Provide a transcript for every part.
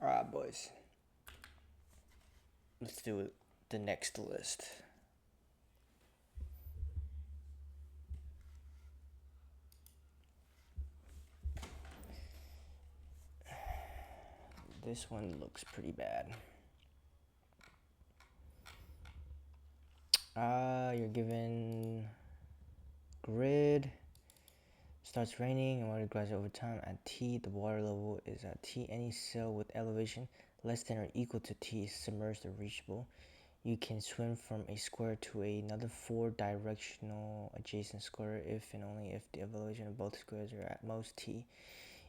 Alright, boys. Let's do the next list. This one looks pretty bad. You're given grid. Starts raining and water rises over time. At T, the water level is at T. Any cell with elevation less than or equal to T is submerged or reachable. You can swim from a square to another 4-directional adjacent square if and only if the elevation of both squares are at most T.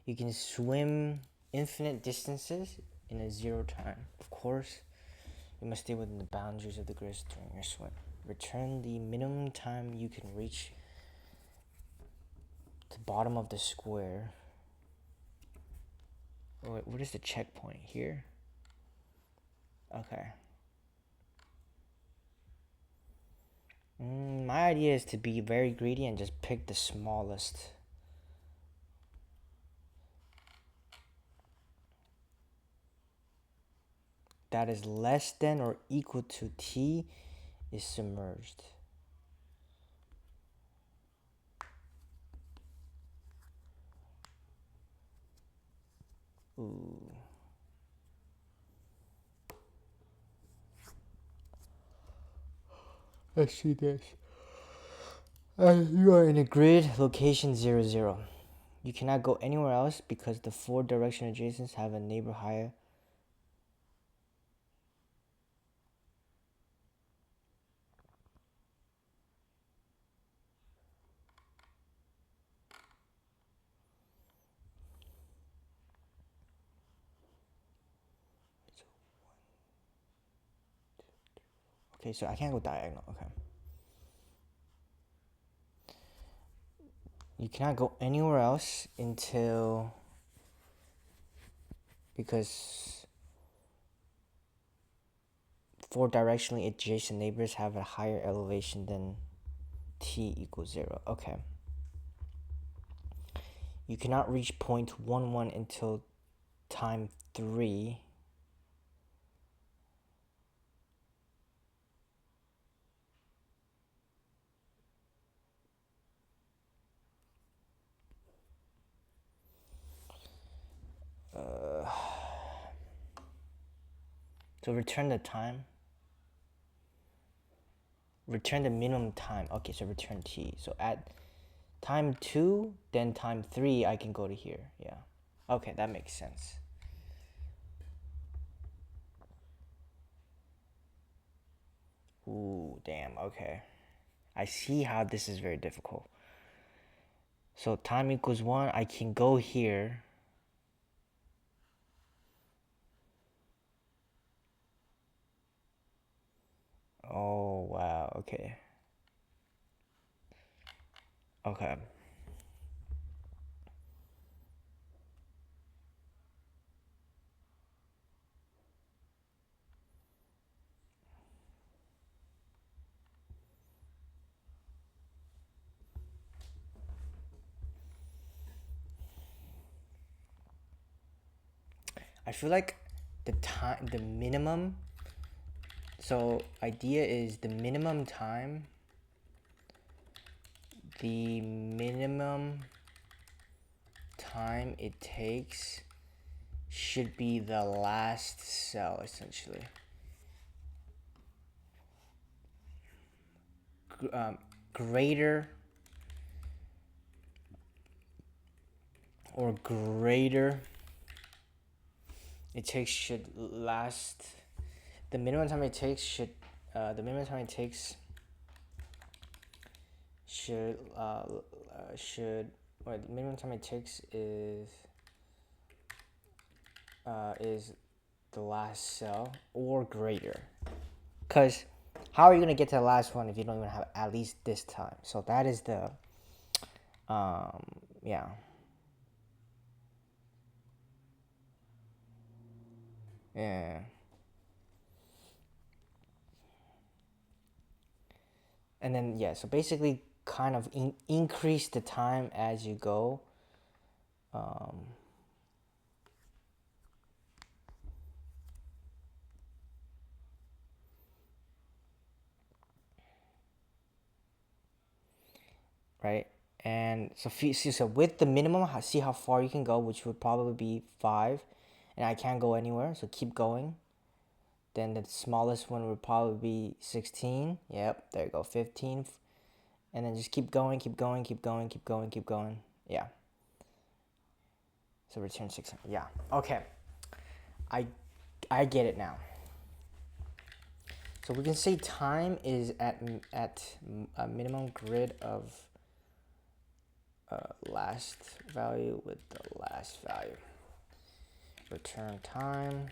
You can swim infinite distances in a 0 time. Of course, you must stay within the boundaries of the grid during your swim. Return the minimum time you can reach the bottom of the square. Oh, wait, what is the checkpoint here? Okay. My idea is to be very greedy and just pick the smallest. That is less than or equal to T is submerged. Ooh. Let's see this. You are in a grid location 0, 0. You cannot go anywhere else because the 4 direction adjacents have a neighbor higher. Okay, so I can't go diagonal. Okay. You cannot go anywhere else until, because 4 directionally adjacent neighbors have a higher elevation than T equals 0. Okay. You cannot reach point 1, 1 until time 3. So return the time. Return the minimum time. Okay, so return T. So at time 2, then time 3, I can go to here. Yeah. Okay, that makes sense. Ooh, damn. Okay. I see how this is very difficult. So time equals 1, I can go here. Oh, wow. Okay. Okay. I feel like the minimum, so idea is the minimum time, it takes should be the last cell, essentially. Greater or greater it takes should last, the minimum time it takes should the minimum time it takes should the minimum time it takes is the last cell or greater, because how are you going to get to the last one if you don't even have at least this time? So that is the yeah. Yeah. And then yeah, so basically kind of increase the time as you go. right? And so with the minimum, see how far you can go, which would probably be 5, and I can't go anywhere, so keep going. Then the smallest one would probably be 16. Yep, there you go, 15. And then just keep going, keep going, keep going, keep going, keep going. Yeah. So return 600. Yeah. Okay. I get it now. So we can say time is at a minimum grid of last value with the last value. Return time.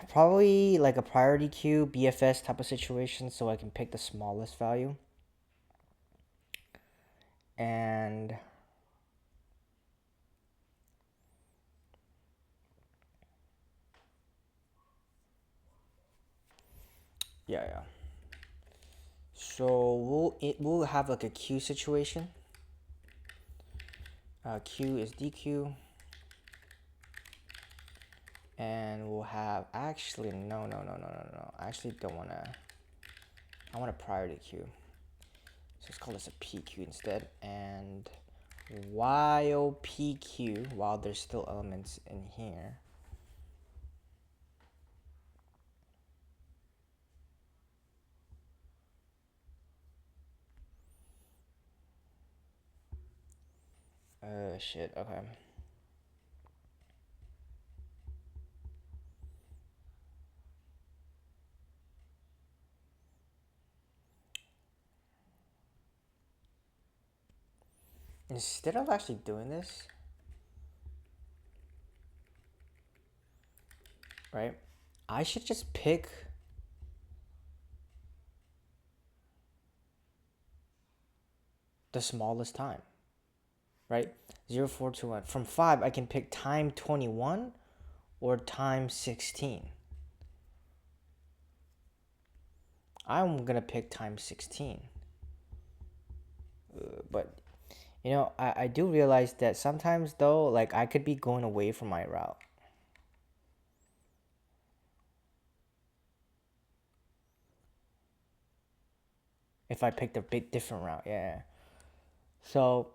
Probably like a priority queue, BFS type of situation, so I can pick the smallest value. And yeah. So we'll have like a queue situation. Q is DQ. And we'll have, actually, no. I actually don't want to, I want a priority queue. So let's call this a PQ instead. And while PQ, while there's still elements in here, shit, okay. Instead of actually doing this, right, I should just pick the smallest time, right? 0, 4, 2, 1. From 5, I can pick time 21 or time 16. I'm gonna pick time 16. But you know, I do realize that sometimes though, like I could be going away from my route. If I picked a bit different route, yeah. So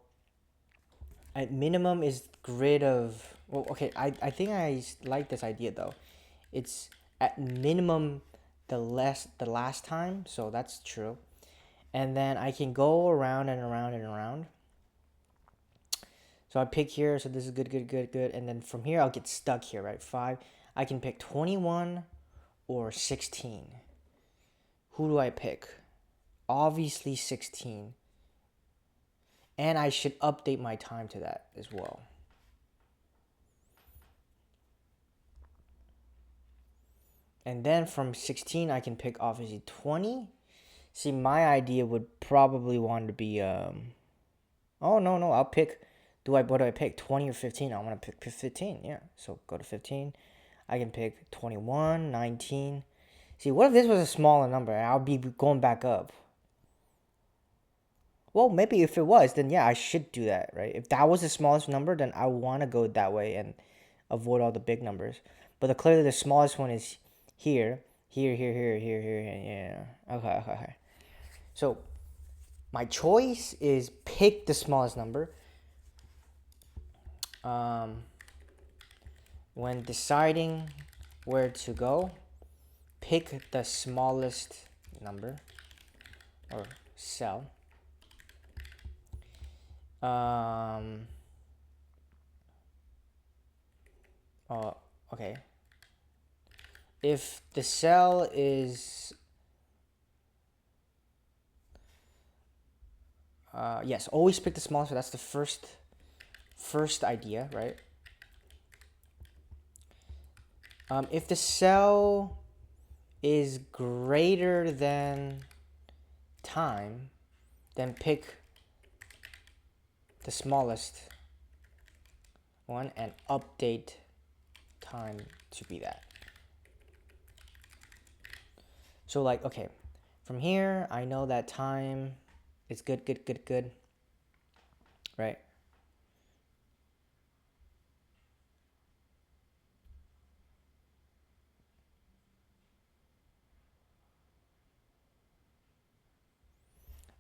at minimum is grid of, well, okay, I think I like this idea though. It's at minimum the last time, so that's true. And then I can go around and around and around. So I pick here, so this is good. And then from here, I'll get stuck here, right? 5. I can pick 21 or 16. Who do I pick? Obviously 16. And I should update my time to that as well. And then from 16, I can pick obviously 20. See, my idea would probably want to be, oh, no, I'll pick, what do I pick? 20 or 15? I want to pick 15, yeah. So go to 15. I can pick 21, 19. See, what if this was a smaller number and I'll be going back up? Well, maybe if it was, then yeah, I should do that, right? If that was the smallest number, then I want to go that way and avoid all the big numbers. But clearly the smallest one is here, here, yeah. Okay. So my choice is pick the smallest number. When deciding where to go, pick the smallest number or cell. Okay. If the cell is yes, always pick the smallest. So that's the first idea, right? If the cell is greater than time, then pick the smallest one and update time to be that. So like, okay, from here, I know that time is good, right?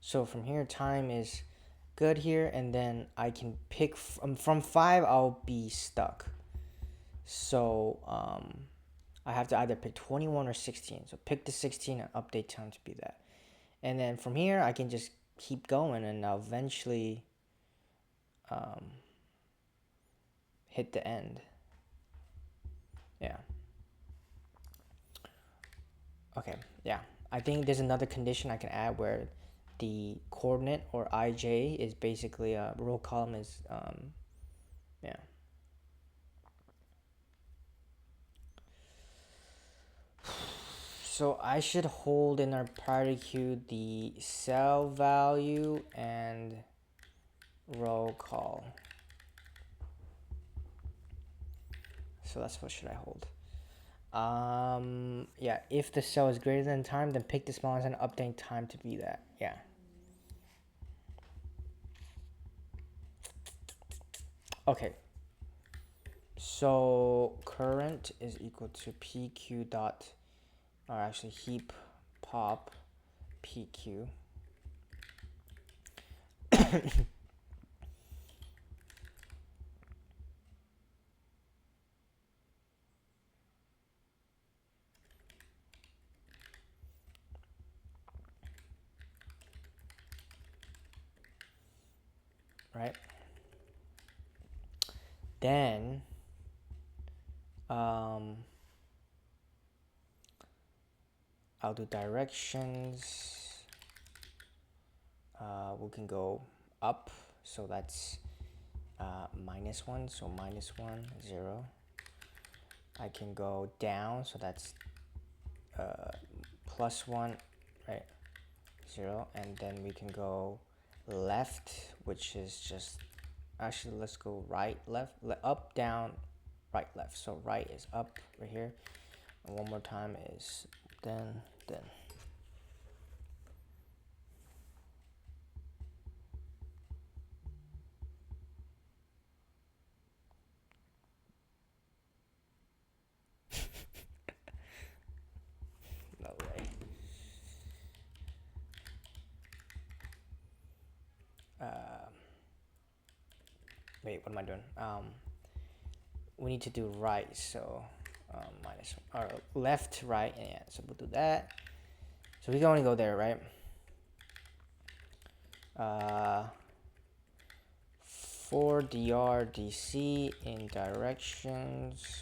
So from here, time is good here, and then I can pick from 5. I'll be stuck. So I have to either pick 21 or 16. So pick the 16 and update time to be that. And then from here, I can just keep going, and I'll eventually hit the end. Yeah. Okay, yeah. I think there's another condition I can add where the coordinate or ij is basically a row column is yeah. So I should hold in our priority queue the cell value and row call. So that's what should I hold. Yeah, if the cell is greater than time, then pick the smallest and update time to be that. Yeah. Okay. So current is equal to pq dot, or actually heap pop pq. Right? Then I'll do directions. We can go up, so that's -1, so -1 0. I can go down, so that's +1, right, 0. And then we can go left, which is just, actually let's go right, left, up, down, right, left. So right is up right here, and one more time is then. No way. Wait, what am I doing? We need to do right, so minus, or left, right, yeah. So we'll do that. So we can only go there, right? For dr dc in directions.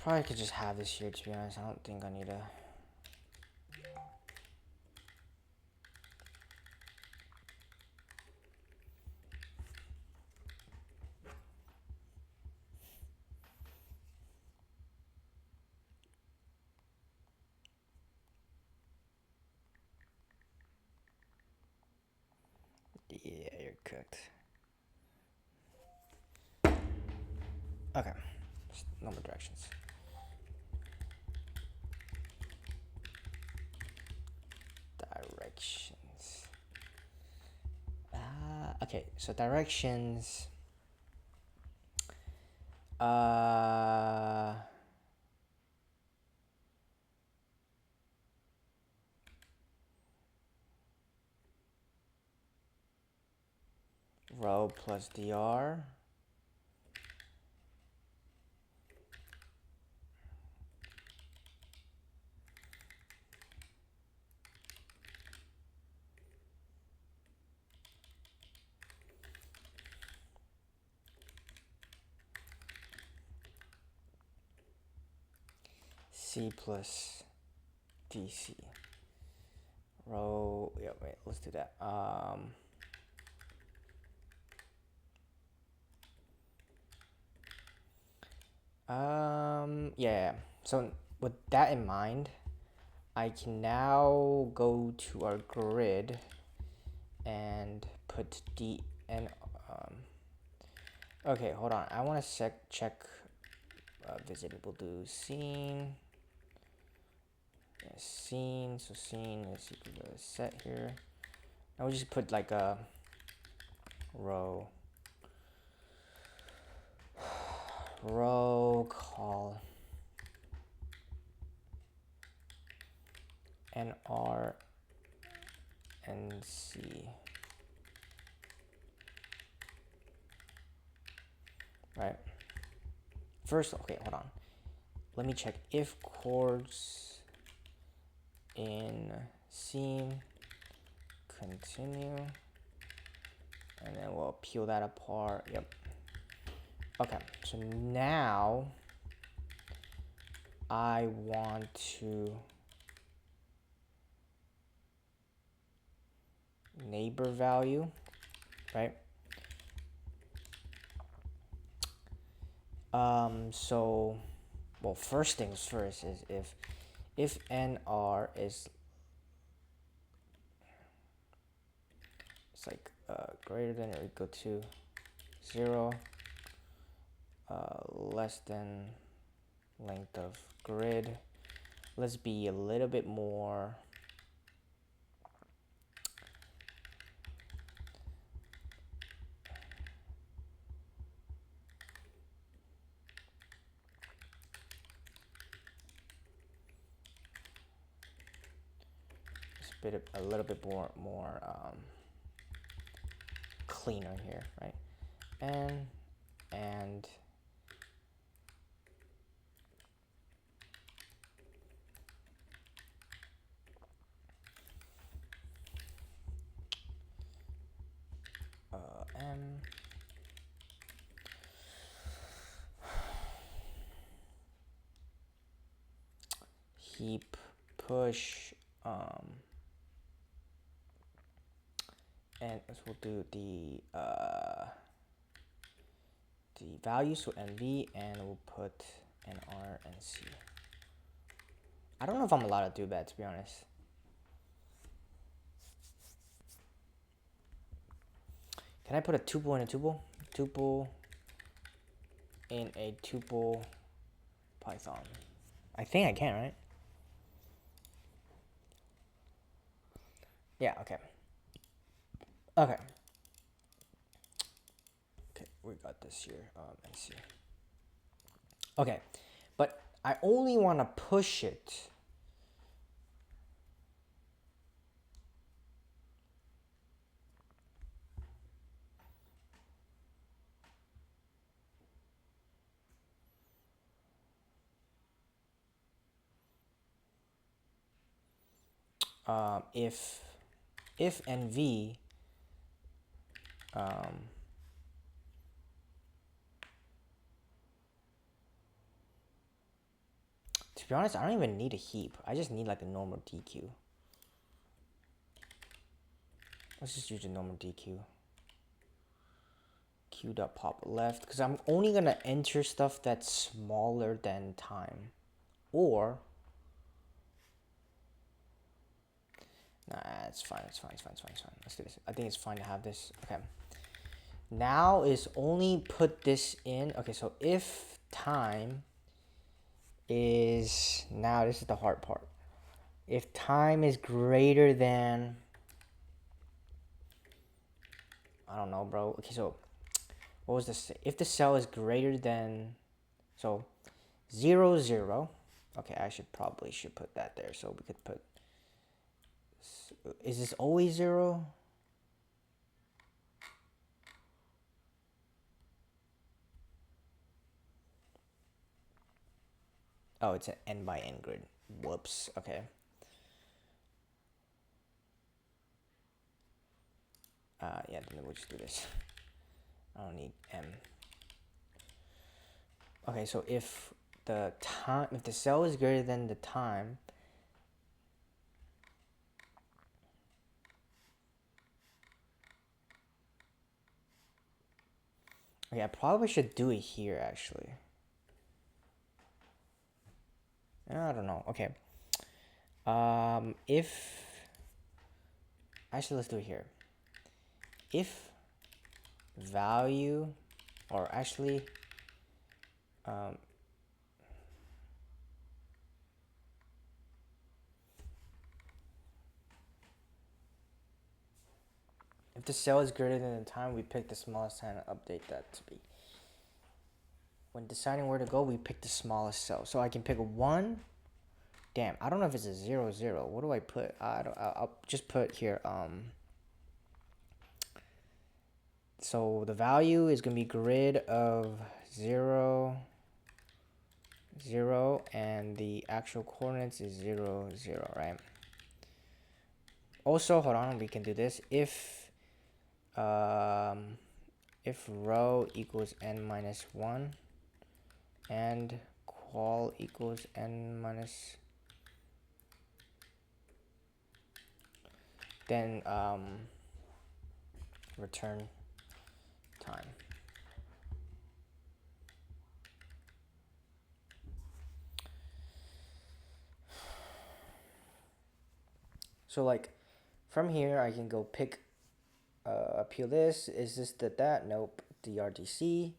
Probably could just have this here, to be honest. I don't think I need a. Yeah, you're cooked. Okay, no more directions. Directions. Okay, so directions. Row plus dr. C plus DC. Row, yeah, wait, let's do that. Yeah. So with that in mind, I can now go to our grid and put D and okay, hold on. I want to check visit. We'll do scene. Yeah, scene. So scene is equal to set here. I will just put like a row call nr right? First, okay, hold on. Let me check if chords in seam continue, and then we'll peel that apart. Yep. Okay, so now I want to neighbor value, right? So, well, first things first is if nr is it's like greater than or equal to 0, less than length of grid. Let's be a little bit more a little bit more cleaner here, right? And m heap push and we'll do the values, so nv, and we'll put nr and c. I don't know if I'm allowed to do that, to be honest. Can I put a tuple in a tuple? Tuple in a tuple Python. I think I can, right? Yeah, okay. Okay. Okay, we got this here. Let's see. Okay, but I only want to push it if nv to be honest, I don't even need a heap. I just need like a normal DQ. Let's just use a normal DQ. Q.pop left, because I'm only gonna enter stuff that's smaller than time. Or nah, it's fine. It's fine. Let's do this. I think it's fine to have this. Okay. Now is only put this in. Okay, so if time is, now this is the hard part. If time is greater than, I don't know, bro. Okay, so what was this? If the cell is greater than, so 0, 0. Okay, I should put that there. So we could put, is this always 0? Oh, it's an n by n grid. Whoops. Okay. Yeah, then we'll just do this. I don't need m. Okay, so if the cell is greater than the time, okay, I probably should do it here actually. I don't know. Okay. If actually, let's do it here. If value, or actually, if the cell is greater than the time, we pick the smallest time to update that to be. When deciding where to go, we pick the smallest cell. So I can pick 1. Damn, I don't know if it's a 0, 0. What do I put? I'll just put here, So the value is going to be grid of 0, 0, and the actual coordinates is 0, 0, right? Also, hold on, we can do this. If row equals n minus 1 and qual equals n minus, then return time. So like from here I can go pick appeal this. Is this that? Nope. DRDC.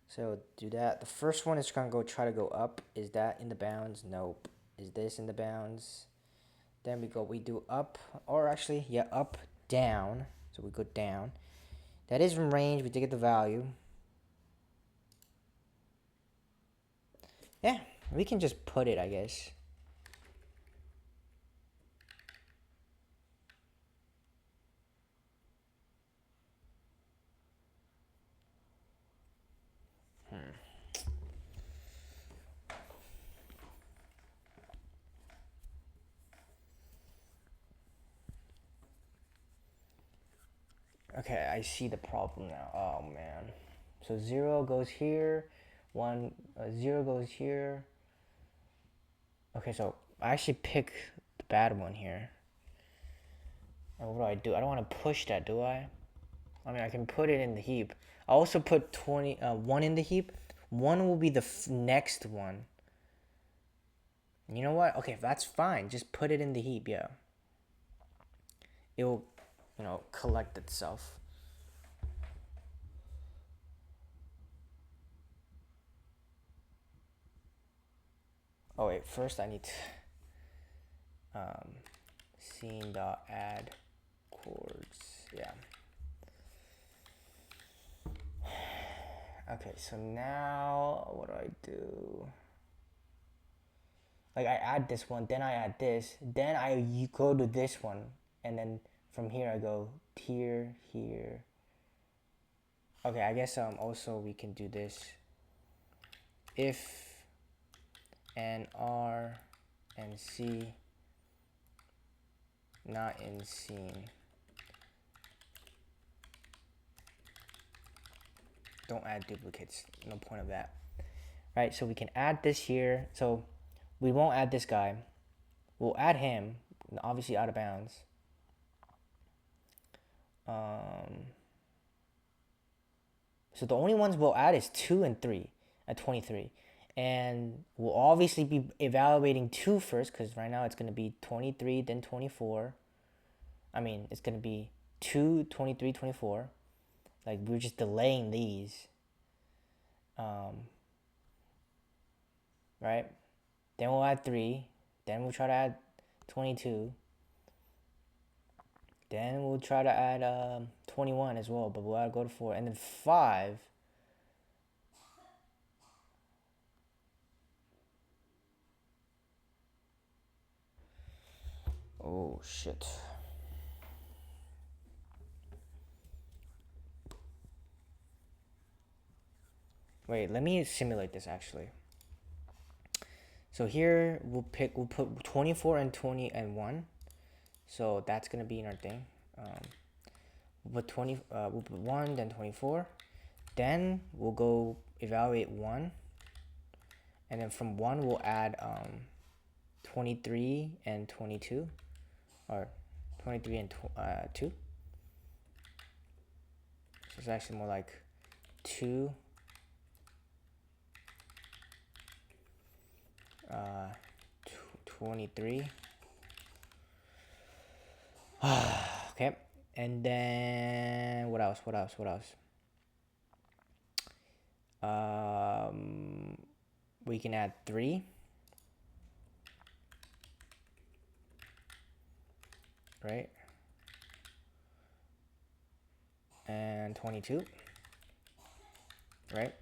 So do that. The first one is gonna try to go up. Is that in the bounds? Nope. Is this in the bounds? Then we do up, or actually, yeah, up, down. So we go down. That is in range. We did get the value. Yeah, we can just put it, I guess. Okay, I see the problem now. Oh man. So 0 goes here, 0 goes here. Okay, so I actually pick the bad one here. And what do? I don't want to push that, do I? I mean, I can put it in the heap. I also put 1 in the heap. 1 will be the next one. You know what? Okay, that's fine. Just put it in the heap, yeah. It will, collect itself. Oh wait, first I need to scene.add chords. Yeah. Okay, so now what do I do? Like I add this one, then I add this, then I go to this one, and then from here I go here, here. Okay, I guess also we can do this. If and R and C not in scene. Don't add duplicates. No point of that. Right, so we can add this here. So we won't add this guy. We'll add him, obviously out of bounds. So the only ones we'll add is 2 and 3 at 23. And we'll obviously be evaluating 2 first, because right now it's going to be 23, then 24. I mean, it's going to be 2, 23, 24. Like, we're just delaying these. Right? Then we'll add 3. Then we'll try to add 22. Then we'll try to add 21 as well, but we'll go to 4. And then 5. Oh, shit. Wait, let me simulate this actually. So here we'll put 24 and 20 and 1. So that's gonna be in our thing. We'll put we'll put 1, then 24. Then we'll go evaluate 1. And then from 1 we'll add 23 and 22. Or 23 and 2. So it's actually more like 2. 23. Okay, and then what else? We can add 3. Right? And 22. Right?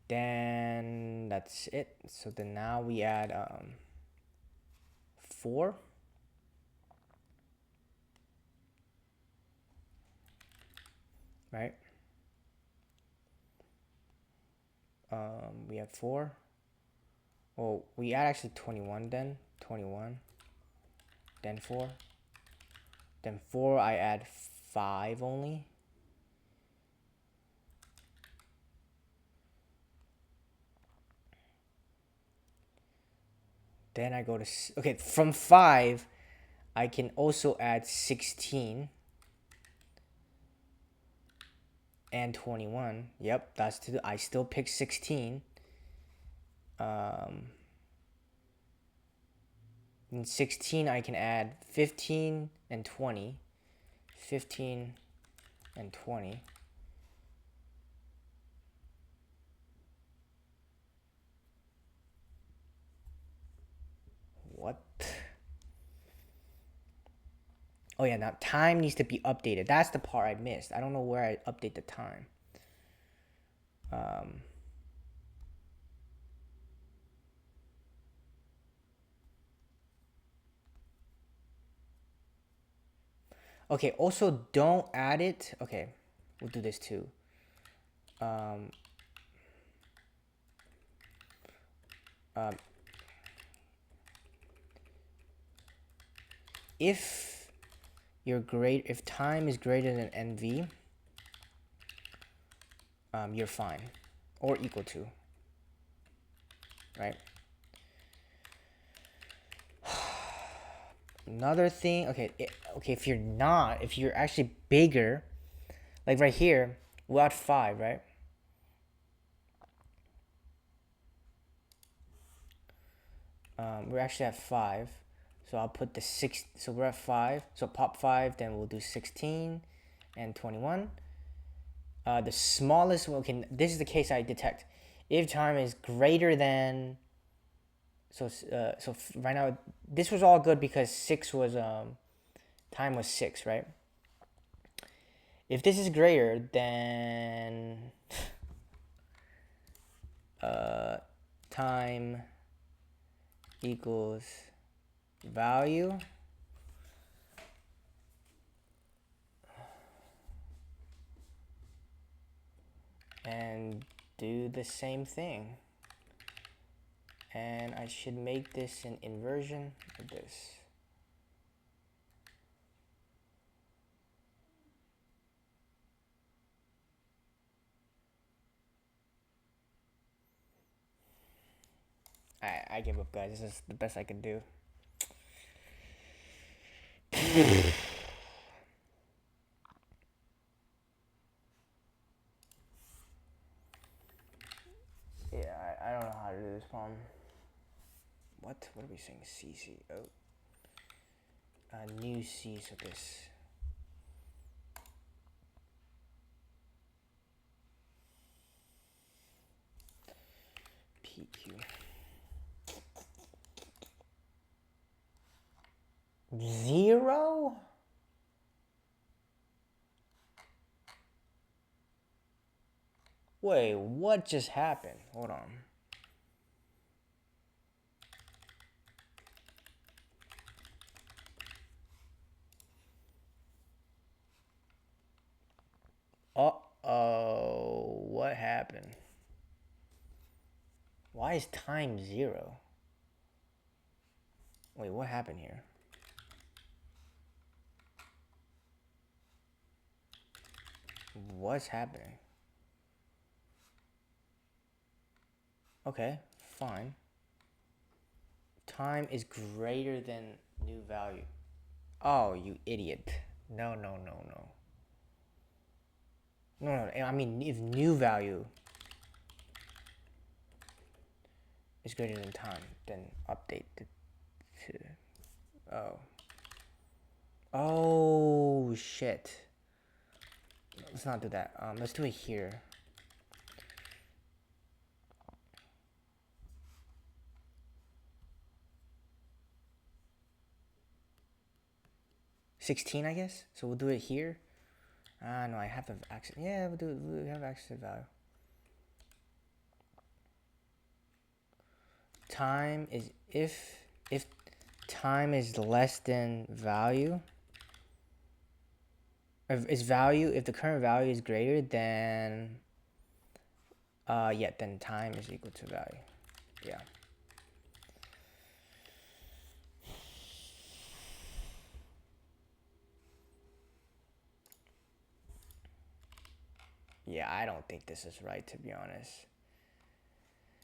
Then that's it. So then now we add 4. right? We have 4. Well, we add actually 21 then. 21. Then 4. Then 4, I add 5 only. Then I go to, okay, from 5, I can also add 16 and 21. Yep, that's I still pick 16. In 16, I can add 15 and 20. 15 and 20. What? Oh yeah, now time needs to be updated. That's the part I missed. I don't know where I update the time. Okay, also don't add it. Okay, we'll do this too. If if time is greater than NV, you're fine, or equal to, right? Another thing, okay, if you're actually bigger, like right here, we're at 5, right? We're actually at 5, so I'll put the 6. So we're at 5. So pop 5, then we'll do 16 and 21. The smallest one. Okay, this is the case I detect. If time is greater than, so right now this was all good because 6 was time was 6, right? If this is greater than time equals value, and do the same thing, and I should make this an inversion of this. I give up, guys. This is the best I can do. Yeah, I don't know how to do this problem. What are we saying? CC. Oh. New C, so this. PQ. 0? Wait, what just happened? Hold on. Uh-oh, what happened? Why is time 0? Wait, what happened here? What's happening? Okay, fine. Time is greater than new value. Oh, you idiot. No. No, I mean, if new value is greater than time, then update it to... Oh. Oh, shit. Let's not do that. Let's do it here. $16, I guess. So we'll do it here. No, I have to access. Yeah, we'll do it. We have access to value. Time is if time is less than value. if the current value is greater than, yeah, then time is equal to value. Yeah. Yeah, I don't think this is right, to be honest.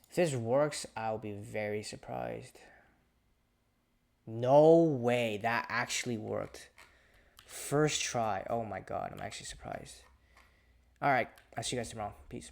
If this works, I'll be very surprised. No way, that actually worked. First try. Oh my god, I'm actually surprised. Alright, I'll see you guys tomorrow. Peace.